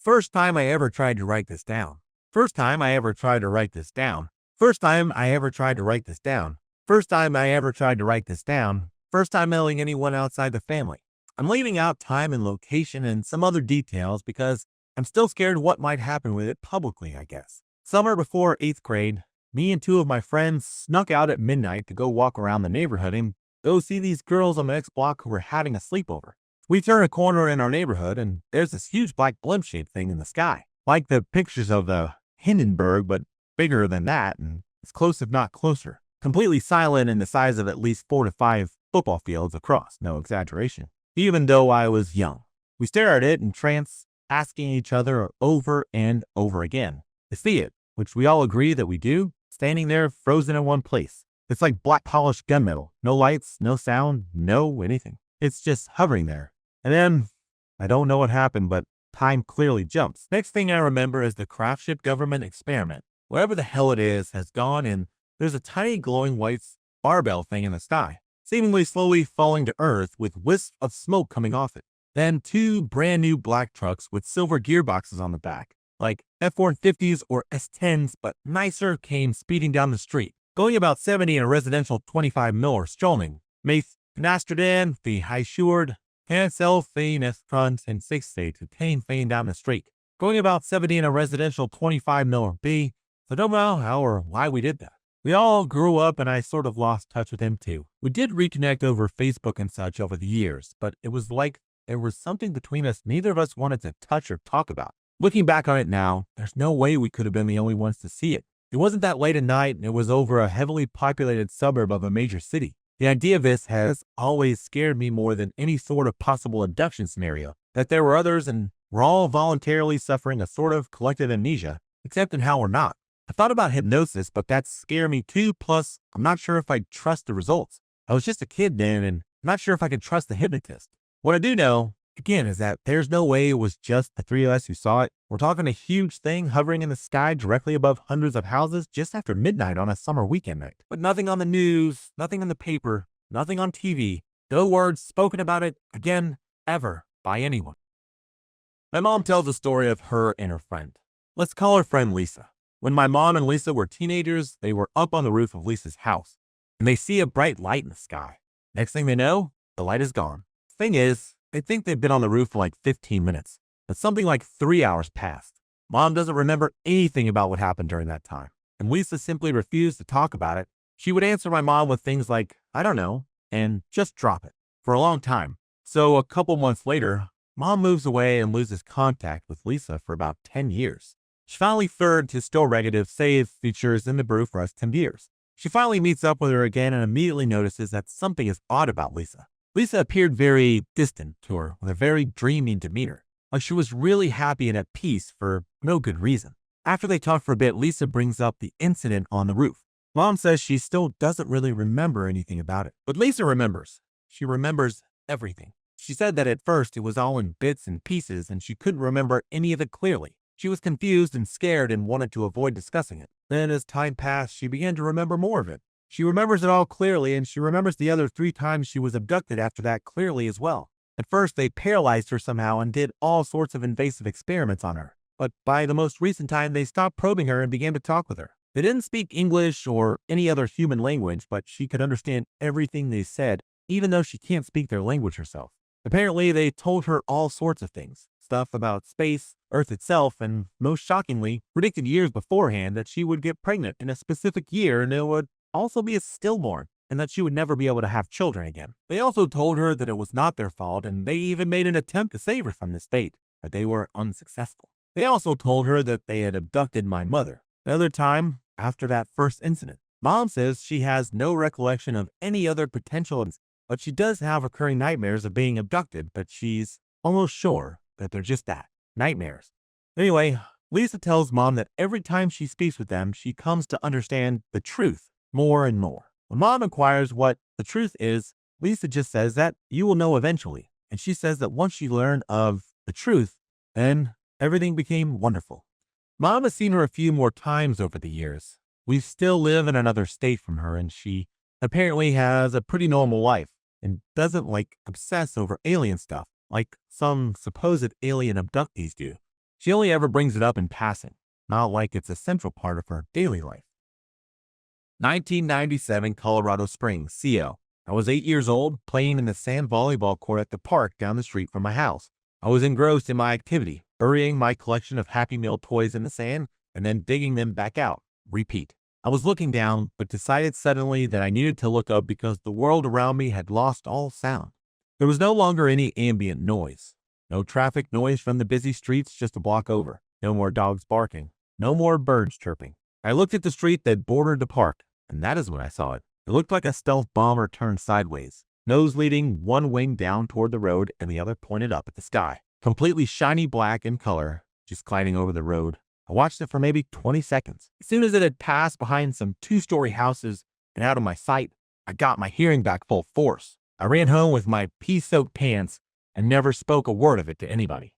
First time I ever tried to write this down. First time I ever tried to write this down. First time I ever tried to write this down. First time I ever tried to write this down. First time mailing anyone outside the family. I'm leaving out time and location and some other details because I'm still scared what might happen with it publicly, I guess. Summer before 8th grade, me and two of my friends snuck out at midnight to go walk around the neighborhood and go see these girls on the next block who were having a sleepover. We turn a corner in our neighborhood and there's this huge black blimp-shaped thing in the sky, like the pictures of the Hindenburg, but bigger than that and as close if not closer. Completely silent and the size of at least 4 to 5 football fields across, no exaggeration. Even though I was young. We stare at it in trance, asking each other over and over again to see it, which we all agree that we do, standing there frozen in one place. It's like black polished gunmetal. No lights, no sound, no anything. It's just hovering there. And then, I don't know what happened, but time clearly jumps. Next thing I remember is the craft ship government experiment. Wherever the hell it is has gone and there's a tiny glowing white barbell thing in the sky, seemingly slowly falling to earth with wisps of smoke coming off it. Then 2 brand new black trucks with silver gearboxes on the back, like F-150s or S-10s, but nicer, came speeding down the street, going about 70 in a residential 25 mil or strolling. Maith, Nastradan, the high shured, self the front and 6 day to tame fane down the street, going about 70 in a residential 25 mil or B. So don't know how or why we did that. We all grew up and I sort of lost touch with him too. We did reconnect over Facebook and such over the years, but it was like there was something between us neither of us wanted to touch or talk about. Looking back on it now, there's no way we could have been the only ones to see it. It wasn't that late at night and it was over a heavily populated suburb of a major city. The idea of this has always scared me more than any sort of possible abduction scenario. That there were others and we're all voluntarily suffering a sort of collective amnesia, except in how we're not. I thought about hypnosis, but that scared me too, plus I'm not sure if I'd trust the results. I was just a kid then, and I'm not sure if I could trust the hypnotist. What I do know, again, is that there's no way it was just the 3 of us who saw it. We're talking a huge thing hovering in the sky directly above hundreds of houses just after midnight on a summer weekend night. But nothing on the news, nothing in the paper, nothing on TV, no words spoken about it again, ever, by anyone. My mom tells a story of her and her friend. Let's call her friend Lisa. When my mom and Lisa were teenagers, they were up on the roof of Lisa's house, and they see a bright light in the sky. Next thing they know, the light is gone. Thing is, they think they've been on the roof for like 15 minutes, but something like 3 hours passed. Mom doesn't remember anything about what happened during that time, and Lisa simply refused to talk about it. She would answer my mom with things like, I don't know, and just drop it for a long time. So a couple months later, Mom moves away and loses contact with Lisa for about 10 years. She finally third to still negative save features in the brew for us 10 years. She finally meets up with her again and immediately notices that something is odd about Lisa. Lisa appeared very distant to her with a very dreamy demeanor, like she was really happy and at peace for no good reason. After they talk for a bit, Lisa brings up the incident on the roof. Mom says she still doesn't really remember anything about it, but Lisa remembers. She remembers everything. She said that at first it was all in bits and pieces and she couldn't remember any of it clearly. She was confused and scared and wanted to avoid discussing it. Then as time passed, she began to remember more of it. She remembers it all clearly, and she remembers the other 3 times she was abducted after that clearly as well. At first, they paralyzed her somehow and did all sorts of invasive experiments on her. But by the most recent time, they stopped probing her and began to talk with her. They didn't speak English or any other human language, but she could understand everything they said, even though she can't speak their language herself. Apparently, they told her all sorts of things. Stuff about space, Earth itself, and most shockingly, predicted years beforehand that she would get pregnant in a specific year and it would also be a stillborn, and that she would never be able to have children again. They also told her that it was not their fault, and they even made an attempt to save her from this fate, but they were unsuccessful. They also told her that they had abducted my mother. Another time, after that first incident, Mom says she has no recollection of any other potential, but she does have recurring nightmares of being abducted, but she's almost sure that they're just that, nightmares. Anyway, Lisa tells Mom that every time she speaks with them, she comes to understand the truth more and more. When Mom inquires what the truth is, Lisa just says that you will know eventually. And she says that once she learned of the truth, then everything became wonderful. Mom has seen her a few more times over the years. We still live in another state from her, and she apparently has a pretty normal life and doesn't obsess over alien stuff like some supposed alien abductees do. She only ever brings it up in passing, not like it's a central part of her daily life. 1997 Colorado Springs, CO. I was 8 years old, playing in the sand volleyball court at the park down the street from my house. I was engrossed in my activity, burying my collection of Happy Meal toys in the sand and then digging them back out. Repeat. I was looking down, but decided suddenly that I needed to look up because the world around me had lost all sound. There was no longer any ambient noise. No traffic noise from the busy streets just a block over. No more dogs barking. No more birds chirping. I looked at the street that bordered the park, and that is when I saw it. It looked like a stealth bomber turned sideways, nose leading one wing down toward the road and the other pointed up at the sky. Completely shiny black in color, just gliding over the road. I watched it for maybe 20 seconds. As soon as it had passed behind some 2-story houses and out of my sight, I got my hearing back full force. I ran home with my pea-soaked pants and never spoke a word of it to anybody.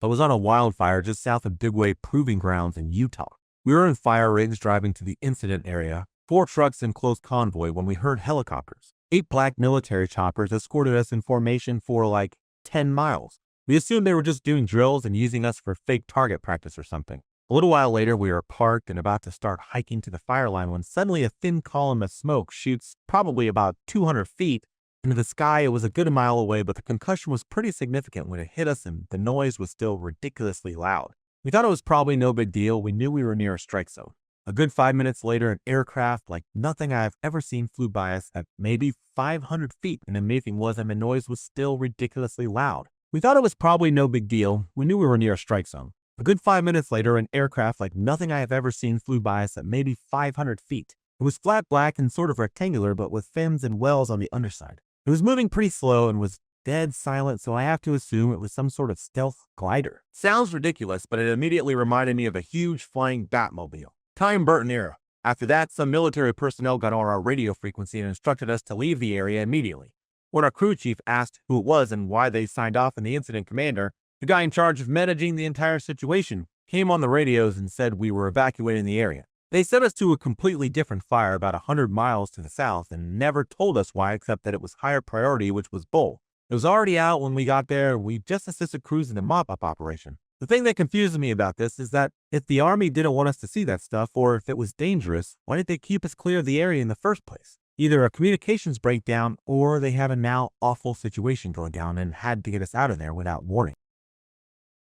I was on a wildfire just south of Bigway Proving Grounds in Utah. We were in fire rigs driving to the incident area, 4 trucks in close convoy when we heard helicopters. 8 black military choppers escorted us in formation for like 10 miles. We assumed they were just doing drills and using us for fake target practice or something. A little while later, we were parked and about to start hiking to the fire line when suddenly a thin column of smoke shoots probably about 200 feet into the sky. It was a good mile away, but the concussion was pretty significant when it hit us and the noise was still ridiculously loud. We thought it was probably no big deal. We knew we were near a strike zone. A good 5 minutes later, an aircraft like nothing I've ever seen flew by us at maybe 500 feet, and the amazing was that the noise was still ridiculously loud. We thought it was probably no big deal. We knew we were near a strike zone. A good 5 minutes later, an aircraft like nothing I have ever seen flew by us at maybe 500 feet. It was flat black and sort of rectangular, but with fins and wells on the underside. It was moving pretty slow and was dead silent, so I have to assume it was some sort of stealth glider. Sounds ridiculous, but it immediately reminded me of a huge flying Batmobile. Time Burton era. After that, some military personnel got on our radio frequency and instructed us to leave the area immediately. When our crew chief asked who it was and why they signed off, and the incident commander, the guy in charge of managing the entire situation, came on the radios and said we were evacuating the area. They sent us to a completely different fire about 100 miles to the south and never told us why except that it was higher priority, which was bull. It was already out when we got there. We just assisted crews in the mop-up operation. The thing that confuses me about this is that if the Army didn't want us to see that stuff, or if it was dangerous, why did they keep us clear of the area in the first place? Either a communications breakdown, or they have a now awful situation going down and had to get us out of there without warning.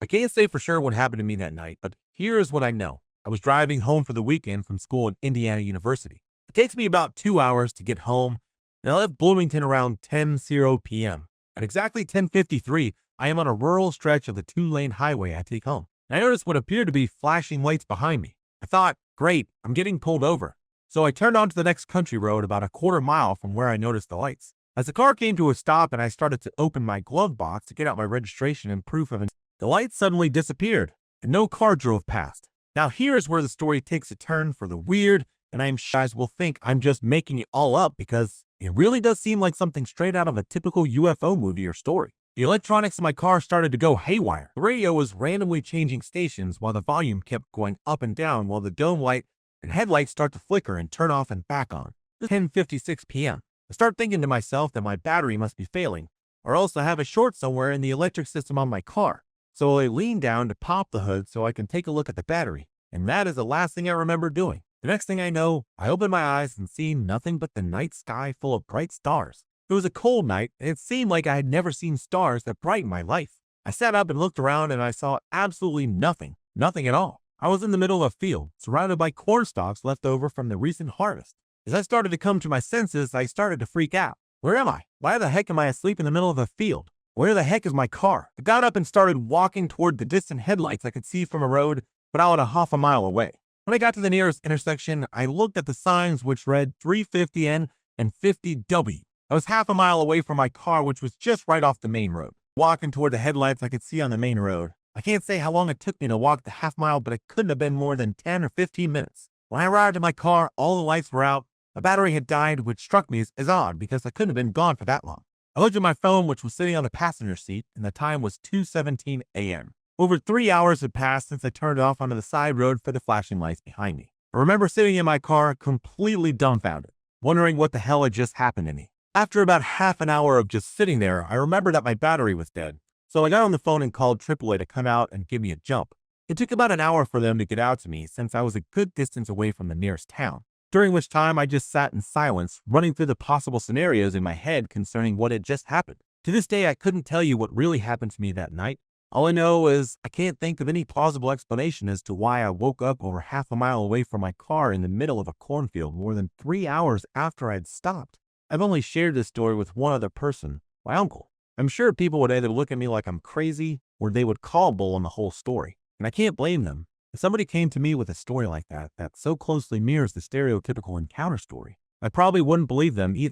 I can't say for sure what happened to me that night, but here is what I know. I was driving home for the weekend from school at Indiana University. It takes me about 2 hours to get home, and I left Bloomington around 10:00 p.m. At exactly 10:53, I am on a rural stretch of the 2-lane highway I take home. And I noticed what appeared to be flashing lights behind me. I thought, great, I'm getting pulled over. So I turned onto the next country road about a quarter mile from where I noticed the lights. As the car came to a stop and I started to open my glove box to get out my registration and proof of it, the lights suddenly disappeared and no car drove past. Now here is where the story takes a turn for the weird, and I'm sure you guys will think I'm just making it all up because it really does seem like something straight out of a typical UFO movie or story. The electronics in my car started to go haywire. The radio was randomly changing stations while the volume kept going up and down while the dome light and headlights start to flicker and turn off and back on. It's 10:56 p.m. I start thinking to myself that my battery must be failing, or else I have a short somewhere in the electric system on my car. So I lean down to pop the hood so I can take a look at the battery, and that is the last thing I remember doing. The next thing I know, I open my eyes and see nothing but the night sky full of bright stars. It was a cold night, and it seemed like I had never seen stars that bright in my life. I sat up and looked around, and I saw absolutely nothing. Nothing at all. I was in the middle of a field, surrounded by corn stalks left over from the recent harvest. As I started to come to my senses, I started to freak out. Where am I? Why the heck am I asleep in the middle of a field? Where the heck is my car? I got up and started walking toward the distant headlights I could see from a road about a half a mile away. When I got to the nearest intersection, I looked at the signs which read 350N and 50W. I was half a mile away from my car, which was just right off the main road. Walking toward the headlights I could see on the main road. I can't say how long it took me to walk the half mile, but it couldn't have been more than 10 or 15 minutes. When I arrived at my car, all the lights were out. My battery had died, which struck me as odd because I couldn't have been gone for that long. I looked at my phone, which was sitting on the passenger seat, and the time was 2:17 a.m. Over 3 hours had passed since I turned off onto the side road for the flashing lights behind me. I remember sitting in my car completely dumbfounded, wondering what the hell had just happened to me. After about half an hour of just sitting there, I remembered that my battery was dead. So I got on the phone and called AAA to come out and give me a jump. It took about an hour for them to get out to me since I was a good distance away from the nearest town, during which time I just sat in silence, running through the possible scenarios in my head concerning what had just happened. To this day, I couldn't tell you what really happened to me that night. All I know is I can't think of any plausible explanation as to why I woke up over half a mile away from my car in the middle of a cornfield more than 3 hours after I'd stopped. I've only shared this story with one other person, my uncle. I'm sure people would either look at me like I'm crazy or they would call bull on the whole story. And I can't blame them. If somebody came to me with a story like that so closely mirrors the stereotypical encounter story, I probably wouldn't believe them either.